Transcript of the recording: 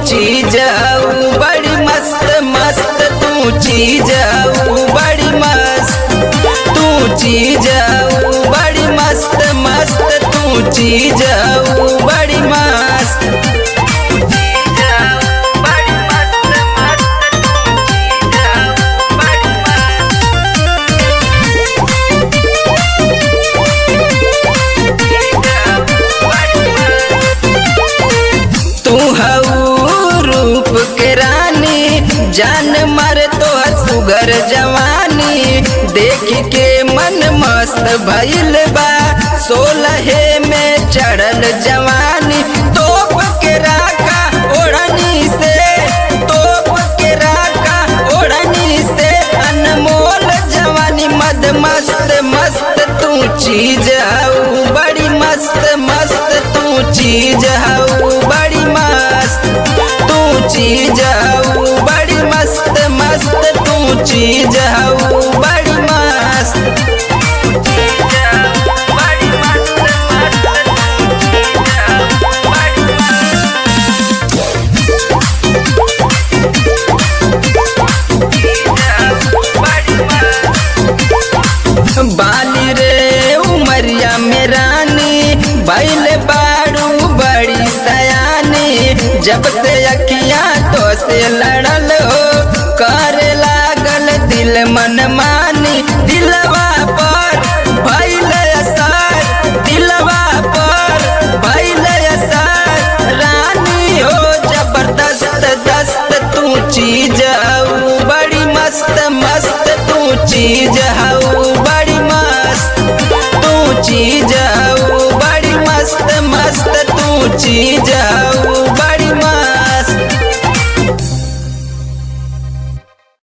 चीज हऊ बड़ी मस्त मस्त, तू चीज हऊ बड़ी मस्त, तू चीज हऊ बड़ी मस्त मस्त, तू चीज हऊ बड़ी मस्त। तू हऊ रूप के रानी, जान मर तो सुगर जवानी, देख के मन मस्त भइल बा, 16 में चढ़ल जवानी। तोप के राखा ओढ़नी से, तोप के राखा ओढ़नी से, अनमोल जवानी मद मस्त मस्त, तू चीज हऊ बड़ी मस्त मस्त, तू चीज हऊ बड़ी मस्त, तू चीज हऊ बड़ी मस्त मस्त, तू चीज हऊ बड़ी मस्त। बाली रे उमरिया में रानी, बैल बाड़ू बड़ी सयानी, जब से अखियाँ तो से लड़ल हो, करे लागल दिल मन मानी। दिलवा पर भइल असर, दिलवा पर भइल असर, रानी हो जबरदस्त दस्त, तू चीज हऊ बड़ी मस्त मस्त, तू चीज हऊ